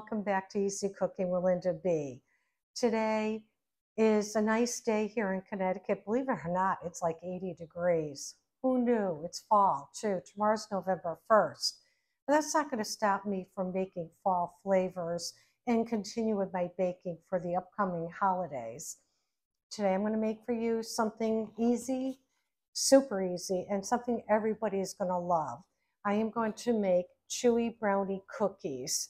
welcome back to Easy Cooking with Linda B. Today is a nice day here in Connecticut. Believe it or not, it's like 80 degrees. Who knew? It's fall too. Tomorrow's November 1st. But that's not going to stop me from making fall flavors and continue with my baking for the upcoming holidays. Today I'm going to make for you something easy, super easy, and something everybody is going to love. I am going to make Chewy Brownie cookies,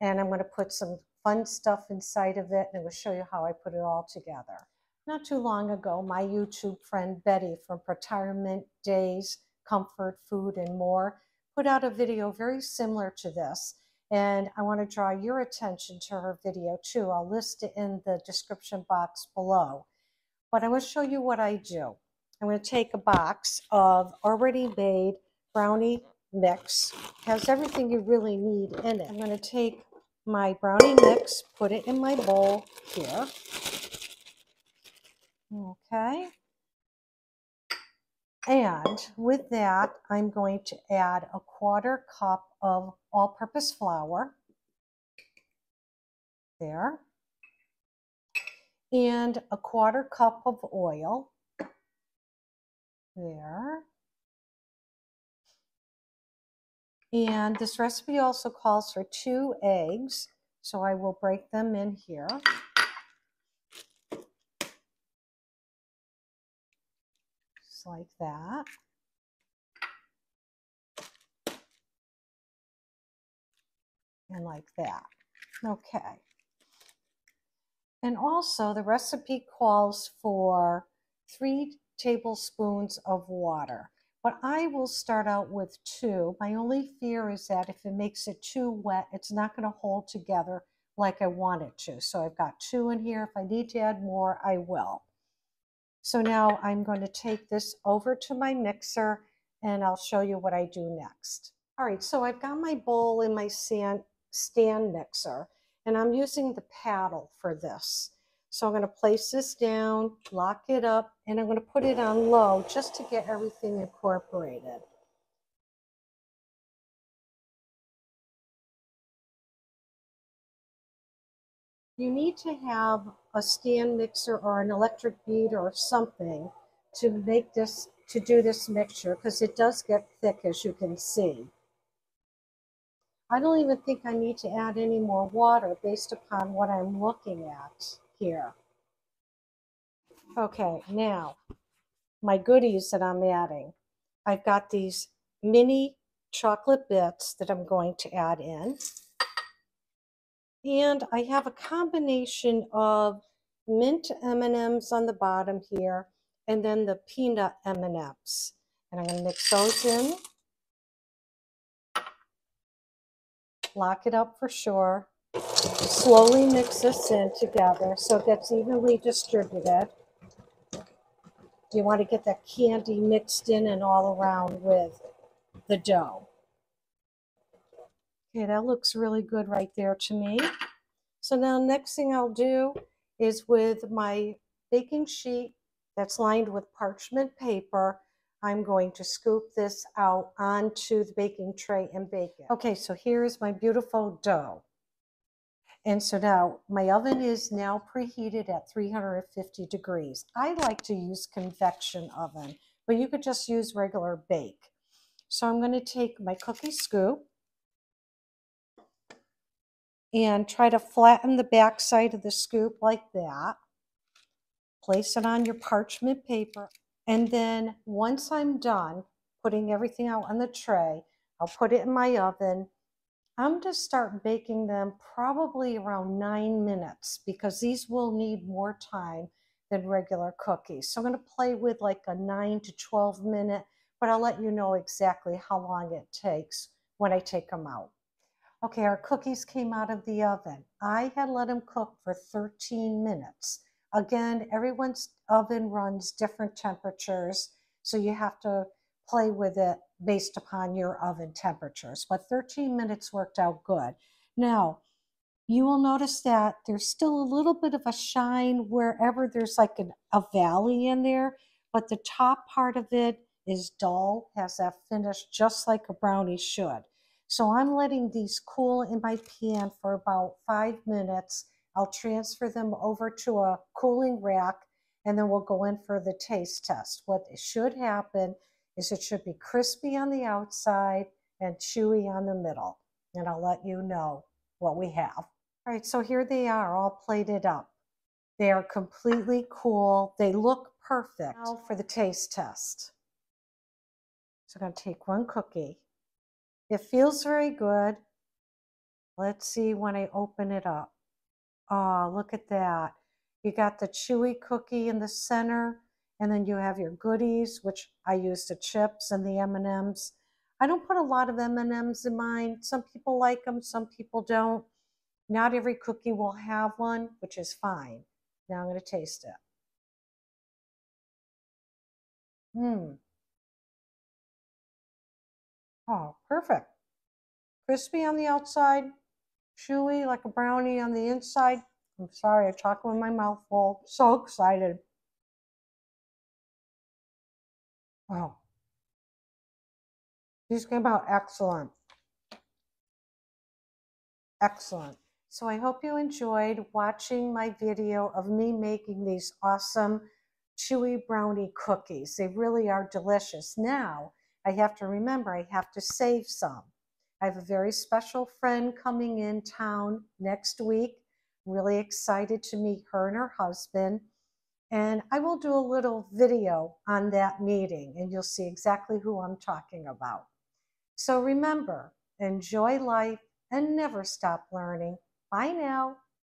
and I'm going to put some fun stuff inside of it, and I'm going to show you how I put it all together. Not too long ago, my YouTube friend Betty from Pretirement, Days, Comfort, Food, and More put out a video very similar to this, and I want to draw your attention to her video too. I'll list it in the description box below. But I will show you what I do. I'm going to take a box of already made brownie mix. It has everything you really need in it. I'm going to take my brownie mix, put it in my bowl here. Okay. And with that, I'm going to add a 1/4 cup of all-purpose flour. There. And a 1/4 cup of oil. There. And this recipe also calls for 2 eggs, so I will break them in here. Just like that. And like that. Okay. And also the recipe calls for 3 tablespoons of water. But I will start out with 2. My only fear is that if it makes it too wet, it's not going to hold together like I want it to. So I've got 2 in here. If I need to add more, I will. So now I'm going to take this over to my mixer and I'll show you what I do next. All right, so I've got my bowl in my stand mixer and I'm using the paddle for this. So I'm going to place this down, lock it up, and I'm going to put it on low just to get everything incorporated. You need to have a stand mixer or an electric beater or something to make this, to do this mixture, because it does get thick, as you can see. I don't even think I need to add any more water based upon what I'm looking at here. Okay, now my goodies that I'm adding. I've got these mini chocolate bits that I'm going to add in. And I have a combination of mint M&Ms on the bottom here and then the peanut M&Ms. And I'm going to mix those in. Lock it up for sure. Slowly mix this in together so it gets evenly distributed. You want to get that candy mixed in and all around with the dough. Okay, that looks really good right there to me. So now next thing I'll do is with my baking sheet that's lined with parchment paper, I'm going to scoop this out onto the baking tray and bake it. Okay, so here is my beautiful dough. And so now my oven is now preheated at 350 degrees. I like to use convection oven, but you could just use regular bake. So I'm going to take my cookie scoop and try to flatten the back side of the scoop like that. Place it on your parchment paper. And then once I'm done putting everything out on the tray, I'll put it in my oven. I'm going to start baking them probably around 9 minutes because these will need more time than regular cookies. So I'm going to play with like a 9 to 12 minute, but I'll let you know exactly how long it takes when I take them out. Okay, our cookies came out of the oven. I had let them cook for 13 minutes. Again, everyone's oven runs different temperatures, so you have to play with it based upon your oven temperatures. But 13 minutes worked out good. Now, you will notice that there's still a little bit of a shine wherever there's like a valley in there, but the top part of it is dull, has that finish just like a brownie should. So I'm letting these cool in my pan for about 5 minutes. I'll transfer them over to a cooling rack, and then we'll go in for the taste test. What should happen is it should be crispy on the outside and chewy on the middle. And I'll let you know what we have. All right, so here they are, all plated up. They are completely cool. They look perfect. Now for the taste test. So I'm going to take one cookie. It feels very good. Let's see when I open it up. Oh, look at that. You got the chewy cookie in the center, and then you have your goodies, which I use the chips and the M&Ms. I don't put a lot of M&Ms in mine. Some people like them, some people don't. Not every cookie will have one, which is fine. Now I'm going to taste it. Oh, perfect. Crispy on the outside, chewy like a brownie on the inside. I'm sorry, I talk with my mouth full. So excited. Wow. These came out excellent. Excellent. So I hope you enjoyed watching my video of me making these awesome chewy brownie cookies. They really are delicious. Now, I have to remember I have to save some. I have a very special friend coming in town next week. Really excited to meet her and her husband. And I will do a little video on that meeting, and you'll see exactly who I'm talking about. So remember, enjoy life and never stop learning. Bye now.